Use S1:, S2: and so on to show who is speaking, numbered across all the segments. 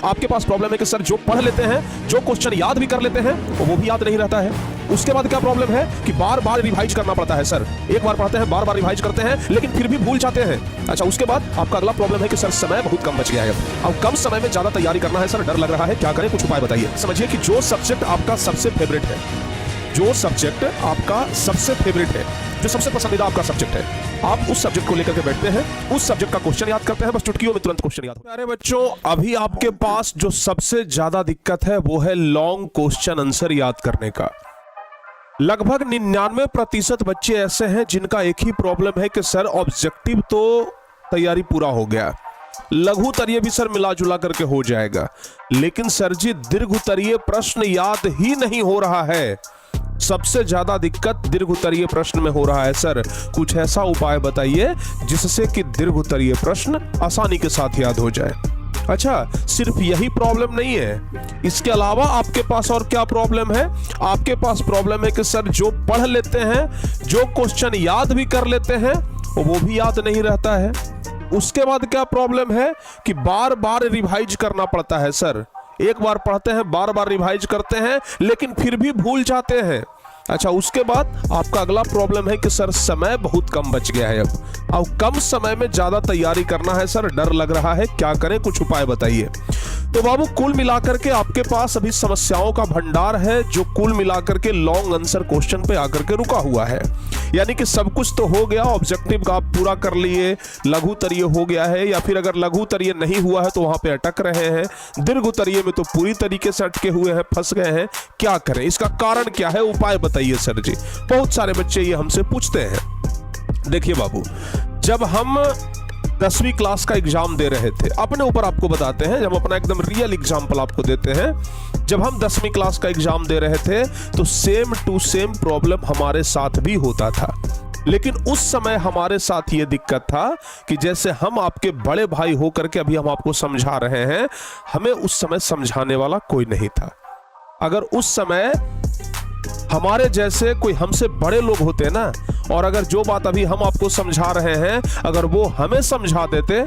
S1: आपके पास प्रॉब्लम है कि सर जो पढ़ लेते हैं, जो क्वेश्चन याद भी कर लेते हैं, वो भी याद नहीं रहता है। उसके बाद क्या प्रॉब्लम है कि बार बार रिवाइज करना पड़ता है। सर एक बार पढ़ते हैं, बार बार रिवाइज करते हैं, लेकिन फिर भी भूल जाते हैं। अच्छा, उसके बाद आपका अगला प्रॉब्लम है कि सर समय बहुत कम बच गया है, अब कम समय में ज्यादा तैयारी करना है सर, डर लग रहा है, क्या करें, कुछ उपाय बताइए। समझिए कि जो सब्जेक्ट आपका सबसे फेवरेट है, जो सब्जेक्ट आपका सबसे फेवरेट है, जो सबसे पसंदीदा आपका सब्जेक्ट है, आप उस सब्जेक्ट को लेकर के बैठते हैं, उस सब्जेक्ट का क्वेश्चन याद करते हैं, बस चुटकियों में तुरंत क्वेश्चन याद हो। प्यारे बच्चों, अभी आपके पास जो सबसे ज्यादा दिक्कत है वो है लॉन्ग क्वेश्चन आंसर याद करने का। लगभग 99% बच्चे ऐसे हैं जिनका एक ही प्रॉब्लम है कि सर ऑब्जेक्टिव तो तैयारी पूरा हो गया, लघु उत्तरीय भी सर मिला जुला करके हो जाएगा, लेकिन सर जी दीर्घ उत्तरीय प्रश्न याद ही नहीं हो रहा है। सबसे ज्यादा दिक्कत दीर्घ उत्तरीय प्रश्न में हो रहा है। सर कुछ ऐसा उपाय बताइए जिससे कि दीर्घ उत्तरीय प्रश्न आसानी के साथ याद हो जाए। अच्छा, सिर्फ यही प्रॉब्लम नहीं है, इसके अलावा आपके पास और क्या प्रॉब्लम है? आपके पास प्रॉब्लम है कि सर जो पढ़ लेते हैं, जो क्वेश्चन याद भी कर लेते हैं, वो भी याद नहीं रहता है। उसके बाद क्या प्रॉब्लम है कि बार बार रिवाइज करना पड़ता है। सर एक बार पढ़ते हैं, बार बार रिवाइज करते हैं, लेकिन फिर भी भूल जाते हैं। अच्छा, उसके बाद आपका अगला प्रॉब्लम है कि सर समय बहुत कम बच गया है, अब कम समय में ज्यादा तैयारी करना है सर, डर लग रहा है, क्या करें, कुछ उपाय बताइए। तो बाबू कुल मिलाकर के आपके पास अभी समस्याओं का भंडार है, जो कुल मिलाकर के लॉन्ग आंसर क्वेश्चन पे आकर के रुका हुआ है। यानी कि सब कुछ तो हो गया, ऑब्जेक्टिव का आप पूरा कर लिए, लघु उत्तरीय हो गया है, या फिर अगर लघु उत्तरीय नहीं हुआ है तो वहां पे अटक रहे हैं, दीर्घ उत्तरीय में तो पूरी तरीके से अटके हुए हैं, फंस गए हैं, क्या करें, इसका कारण क्या है, उपाय बताइए सर जी। बहुत सारे बच्चे ये हमसे पूछते हैं। देखिए बाबू, जब हम 10वीं क्लास का एग्जाम दे रहे थे, अपने ऊपर आपको बताते हैं, जब अपना एकदम रियल एग्जाम्पल आपको देते हैं, जब हम 10वीं क्लास का एग्जाम दे रहे थे तो सेम टू सेम प्रॉब्लम हमारे साथ भी होता था, लेकिन उस समय हमारे साथ ये दिक्कत था कि जैसे हम आपके बड़े भाई होकर के अभी हम आपको समझा रहे हैं, हमें उस समय समझाने वाला कोई नहीं था। अगर उस समय हमारे जैसे कोई हमसे बड़े लोग होते ना, और अगर जो बात अभी हम आपको समझा रहे हैं अगर वो हमें समझा देते,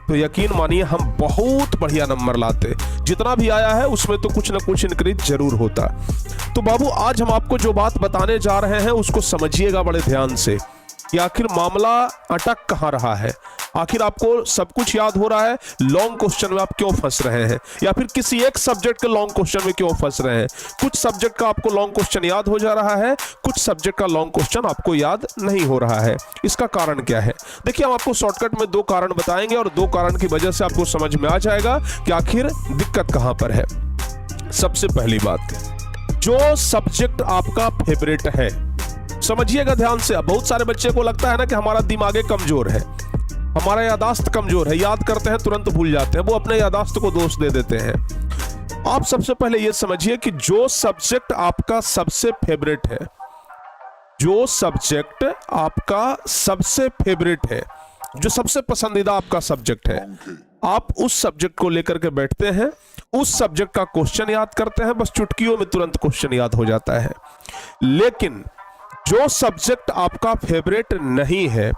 S1: तो यकीन मानिए हम बहुत बढ़िया नंबर लाते, जितना भी आया है उसमें तो कुछ ना कुछ इंक्रीज जरूर होता। तो बाबू आज हम आपको जो बात बताने जा रहे हैं उसको समझिएगा बड़े ध्यान से कि आखिर मामला अटक कहां रहा है, आखिर आपको सब कुछ याद हो रहा है, लॉन्ग क्वेश्चन में आप क्यों फंस रहे हैं, या फिर किसी एक सब्जेक्ट के लॉन्ग क्वेश्चन में क्यों फंस रहे हैं। कुछ सब्जेक्ट का आपको लॉन्ग क्वेश्चन याद हो जा रहा है, कुछ सब्जेक्ट का लॉन्ग क्वेश्चन आपको याद नहीं हो रहा है, इसका कारण क्या है? देखिए, हम आपको शॉर्टकट में 2 कारण बताएंगे और 2 कारण की वजह से आपको समझ में आ जाएगा कि आखिर दिक्कत कहां पर है। सबसे पहली बात, जो सब्जेक्ट आपका फेवरेट है, समझिएगा ध्यान से। बहुत सारे बच्चे को लगता है ना कि हमारा दिमाग कमजोर है, हमारा यादाश्त कमजोर है, याद करते हैं तुरंत भूल जाते हैं, वो अपने यादाश्त को दोष दे देते हैं। आप सबसे पहले ये समझिए कि जो सब्जेक्ट आपका सबसे फेवरेट है, जो सब्जेक्ट आपका सबसे फेवरेट है, जो सबसे पसंदीदा आपका सब्जेक्ट है, आप उस सब्जेक्ट को लेकर के बैठते हैं, उस सब्जेक्ट का क्वेश्चन याद करते हैं, बस चुटकियों में तुरंत क्वेश्चन याद हो जाता है। लेकिन जो सब्जेक्ट आपका फेवरेट नहीं है,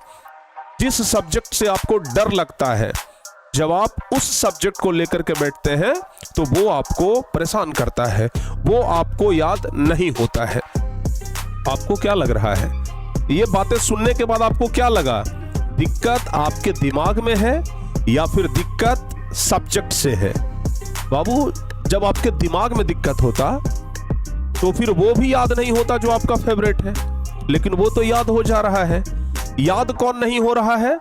S1: जिस सब्जेक्ट से आपको डर लगता है, जब आप उस सब्जेक्ट को लेकर के बैठते हैं तो वो आपको परेशान करता है, वो आपको याद नहीं होता है। आपको क्या लग रहा है? ये बातें सुनने के बाद आपको क्या लगा? दिक्कत आपके दिमाग में है या फिर दिक्कत सब्जेक्ट से है? बाबू, जब आपके दिमाग में दिक्कत होता तो फिर वो भी याद नहीं होता जो आपका फेवरेट है, लेकिन वो तो याद हो जा रहा है। याद कौन नहीं हो रहा है?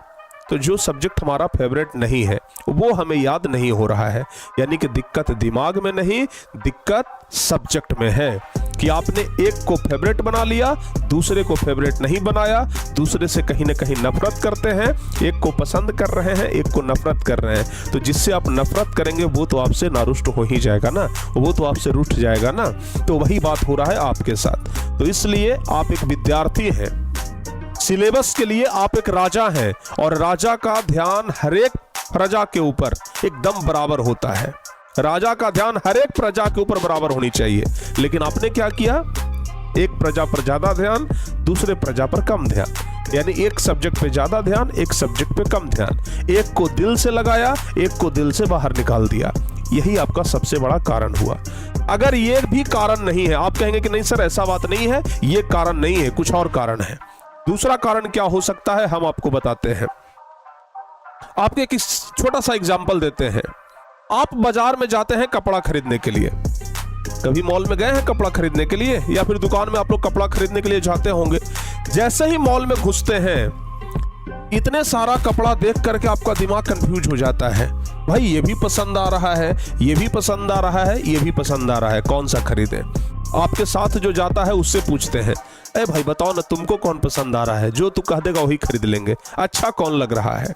S1: तो जो सब्जेक्ट हमारा फेवरेट नहीं है वो हमें याद नहीं हो रहा है। यानी कि दिक्कत दिमाग में नहीं, दिक्कत सब्जेक्ट में है कि आपने एक को फेवरेट बना लिया, दूसरे को फेवरेट नहीं बनाया, दूसरे से कहीं ना कहीं नफरत करते हैं, एक को पसंद कर रहे हैं, एक को नफरत कर रहे हैं। तो जिससे आप नफरत करेंगे वो तो आपसे नारुष्ट हो ही जाएगा ना, वो तो आपसे रूठ जाएगा ना। तो वही बात हो रहा है आपके साथ। तो इसलिए आप एक विद्यार्थी हैं, सिलेबस के लिए आप एक राजा हैं, और राजा का ध्यान हर एक प्रजा के ऊपर एकदम बराबर होता है। राजा का ध्यान हर एक प्रजा के ऊपर बराबर होनी चाहिए, लेकिन आपने क्या किया? एक प्रजा पर ज्यादा ध्यान, दूसरे प्रजा पर कम ध्यान। यानी एक सब्जेक्ट पे ज्यादा ध्यान, एक सब्जेक्ट पे कम ध्यान। एक को दिल से लगाया, एक को दिल से बाहर निकाल दिया। यही आपका सबसे बड़ा कारण हुआ। अगर ये भी कारण नहीं है, आप कहेंगे कि नहीं सर ऐसा बात नहीं है, ये कारण नहीं है, कुछ और कारण है। दूसरा कारण क्या हो सकता है, हम आपको बताते हैं। आपको एक छोटा सा एग्जांपल देते हैं। आप बाजार में जाते हैं कपड़ा खरीदने के लिए, कभी मॉल में गए हैं कपड़ा खरीदने के लिए, या फिर दुकान में आप लोग कपड़ा खरीदने के लिए जाते होंगे। जैसे ही मॉल में घुसते हैं, इतने सारा कपड़ा देख करके आपका दिमाग कंफ्यूज हो जाता है। भाई ये भी पसंद आ रहा है, ये भी पसंद आ रहा है, ये भी पसंद आ रहा है, कौन सा खरीदें। आपके साथ जो जाता है उससे पूछते हैं, ए भाई बताओ ना तुमको कौन पसंद आ रहा है, जो तू कह देगा वही खरीद लेंगे, अच्छा कौन लग रहा है।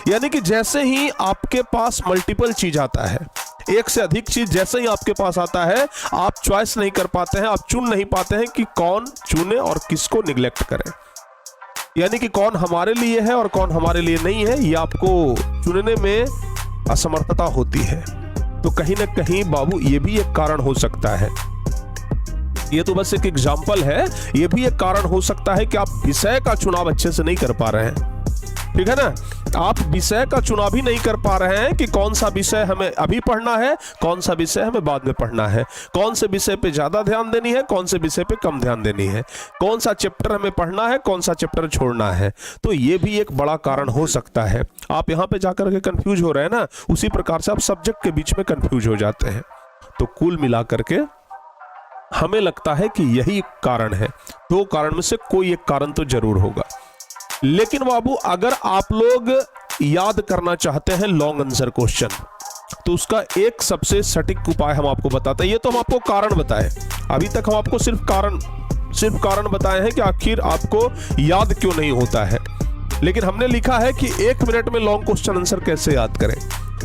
S1: यानी कि जैसे ही आपके पास मल्टीपल चीज आता है, एक से अधिक चीज जैसे ही आपके पास आता है, आप चॉइस नहीं कर पाते हैं, आप चुन नहीं पाते हैं कि कौन चुने और किसको निगलेक्ट करें। यानी कि कौन हमारे लिए है और कौन हमारे लिए नहीं है, ये आपको चुनने में असमर्थता होती है। तो कहीं ना कहीं बाबू ये भी एक कारण हो सकता है। ये तो बस एक एग्जाम्पल है, ये भी एक कारण हो सकता है कि आप विषय का चुनाव अच्छे से नहीं कर पा रहे हैं। ठीक है ना, आप विषय का चुनाव ही नहीं कर पा रहे हैं कि कौन सा विषय हमें अभी पढ़ना है, कौन सा विषय हमें बाद में पढ़ना है, कौन से विषय पे ज्यादा ध्यान देनी है, कौन से विषय पे कम ध्यान देनी है, कौन सा चैप्टर हमें पढ़ना है, कौन सा चैप्टर छोड़ना है। तो ये भी एक बड़ा कारण हो सकता है। आप यहाँ पे जाकर के कंफ्यूज हो रहे हैं ना, उसी प्रकार से आप सब्जेक्ट के बीच में कंफ्यूज हो जाते हैं। तो कुल मिलाकर के हमें लगता है कि यही कारण है। दो कारण में से कोई एक कारण तो जरूर होगा। लेकिन बाबू अगर आप लोग याद करना चाहते हैं लॉन्ग आंसर क्वेश्चन, तो उसका एक सबसे सटीक उपाय हम आपको बताते हैं। ये तो हम आपको कारण बताए, अभी तक हम आपको सिर्फ कारण बताए हैं कि आखिर आपको याद क्यों नहीं होता है। लेकिन हमने लिखा है कि 1 मिनट में लॉन्ग क्वेश्चन आंसर कैसे याद करें।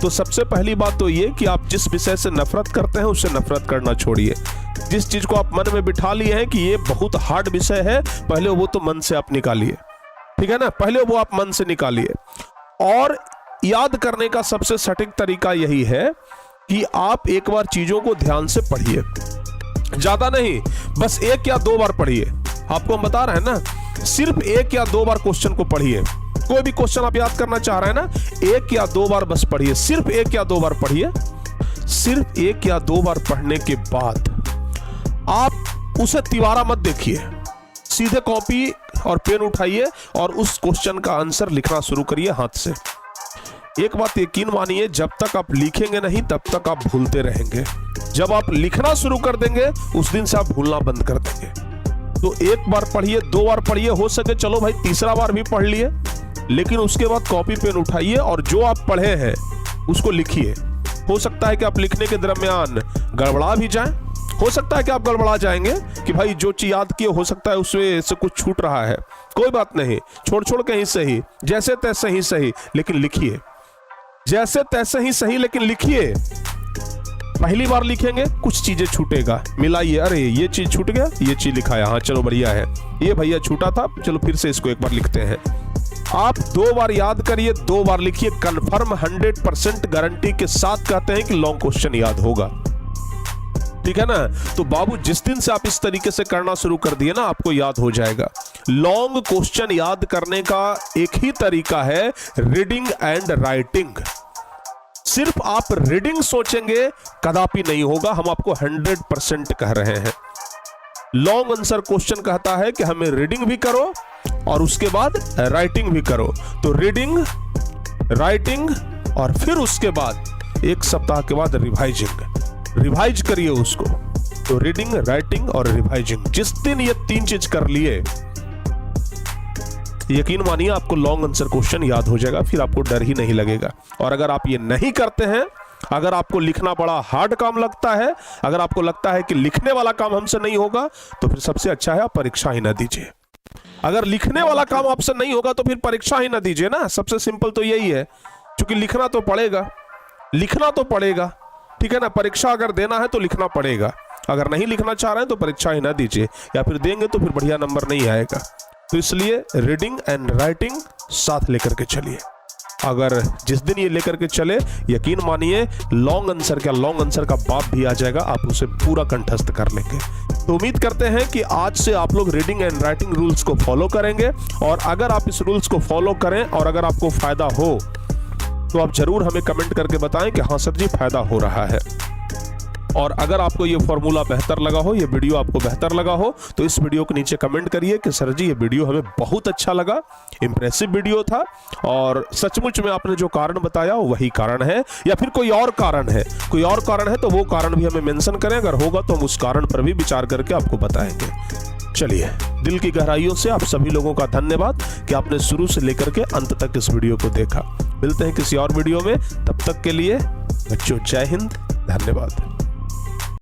S1: तो सबसे पहली बात तो ये कि आप जिस विषय से नफरत करते हैं उससे नफरत करना छोड़िए। जिस चीज को आप मन में बिठा लिए हैं कि ये बहुत हार्ड विषय है, पहले वो तो मन से आप निकालिए। ठीक है ना, पहले वो आप मन से निकालिए। और याद करने का सबसे सटीक तरीका यही है कि आप एक बार चीजों को ध्यान से पढ़िए, ज्यादा नहीं, बस 1 या 2 बार पढ़िए। आपको हम बता रहे हैं ना, सिर्फ 1 या 2 बार क्वेश्चन को पढ़िए। कोई भी क्वेश्चन आप याद करना चाह रहे हैं ना, 1 या 2 बार बस पढ़िए, सिर्फ 1 या 2 बार पढ़िए। सिर्फ 1 या 2 बार पढ़ने के बाद आप उसे तिवारा मत देखिए, सीधे कॉपी और पेन उठाइए और उस क्वेश्चन का आंसर लिखना शुरू करिए हाथ से। एक बात यकीन मानिए, जब तक आप लिखेंगे नहीं तब तक आप भूलते रहेंगे। जब आप लिखना शुरू कर देंगे उस दिन से आप भूलना बंद कर देंगे। तो 1 बार पढ़िए, 2 बार पढ़िए, हो सके चलो भाई तीसरा बार भी पढ़ लिए, लेकिन उसके बाद कॉपी पेन उठाइए और जो आप पढ़े हैं उसको लिखिए। हो सकता है कि आप लिखने के दरमियान गड़बड़ा भी जाएं, हो सकता है कि आप गड़बड़ा जाएंगे कि भाई जो चीज याद किए हो सकता है उसमें से कुछ छूट रहा है। कोई बात नहीं, छोड़ के ही सही, जैसे तैसे ही सही, लेकिन लिखिए। जैसे तैसे ही सही लेकिन लिखिए। पहली बार लिखेंगे कुछ चीजें छूटेगा, मिलाइए, अरे ये चीज छूट गया, ये चीज लिखाया, हाँ चलो बढ़िया है, ये भैया छूटा था, चलो फिर से इसको एक बार लिखते हैं। आप 2 बार याद करिए, 2 बार लिखिए, कंफर्म 100% गारंटी के साथ कहते हैं कि लॉन्ग क्वेश्चन याद होगा। ठीक है ना। तो बाबू जिस दिन से आप इस तरीके से करना शुरू कर दिए ना, आपको याद हो जाएगा। लॉन्ग क्वेश्चन याद करने का एक ही तरीका है, रीडिंग एंड राइटिंग। सिर्फ आप रीडिंग सोचेंगे कदापि नहीं होगा, हम आपको 100% कह रहे हैं। लॉन्ग आंसर क्वेश्चन कहता है कि हमें रीडिंग भी करो और उसके बाद राइटिंग भी करो। तो रीडिंग, राइटिंग और फिर उसके बाद 1 सप्ताह के बाद रिवाइज करिए उसको। तो रीडिंग, राइटिंग और रिवाइजिंग, जिस दिन ये 3 चीज कर लिए, यकीन मानिए आपको लॉन्ग आंसर क्वेश्चन याद हो जाएगा, फिर आपको डर ही नहीं लगेगा। और अगर आप ये नहीं करते हैं, अगर आपको लिखना बड़ा हार्ड काम लगता है, अगर आपको लगता है कि लिखने वाला काम हमसे नहीं होगा, तो फिर सबसे अच्छा है आप परीक्षा ही ना दीजिए। अगर लिखने वाला काम आपसे नहीं होगा तो फिर परीक्षा ही ना दीजिए ना। सबसे सिंपल तो यही है, क्योंकि लिखना तो पड़ेगा, ठीक है ना। परीक्षा अगर देना है तो लिखना पड़ेगा, अगर नहीं लिखना चाह रहे हैं तो परीक्षा ही ना दीजिए, या फिर देंगे तो फिर बढ़िया नंबर नहीं आएगा। तो इसलिए रीडिंग एंड राइटिंग साथ लेकर के चलिए। अगर जिस दिन ये लेकर के चले, यकीन मानिए लॉन्ग आंसर का बाप भी आ जाएगा, आप उसे पूरा कंठस्थ कर लेंगे। तो उम्मीद करते हैं कि आज से आप लोग रीडिंग एंड राइटिंग रूल्स को फॉलो करेंगे, और अगर आप इस रूल्स को फॉलो करें और अगर आपको फायदा हो तो आप जरूर हमें कमेंट करके बताएं कि हाँ सर जी फायदा हो रहा है। और अगर आपको ये फॉर्मूला बेहतर लगा हो, ये वीडियो आपको बेहतर लगा हो, तो इस वीडियो के नीचे कमेंट करिए कि सर जी ये वीडियो हमें बहुत अच्छा लगा, इंप्रेसिव वीडियो था और सचमुच में आपने जो कारण बताया वही कारण है, या फिर कोई और कारण है, कोई और कारण है तो वो कारण भी हमें मेंशन करें। अगर होगा तो हम उस कारण पर भी विचार करके आपको बताएंगे। चलिए, दिल की गहराइयों से आप सभी लोगों का धन्यवाद कि आपने शुरू से लेकर के अंत तक इस वीडियो को देखा। मिलते हैं किसी और वीडियो में, तब तक के लिए बच्चों जय हिंद, धन्यवाद।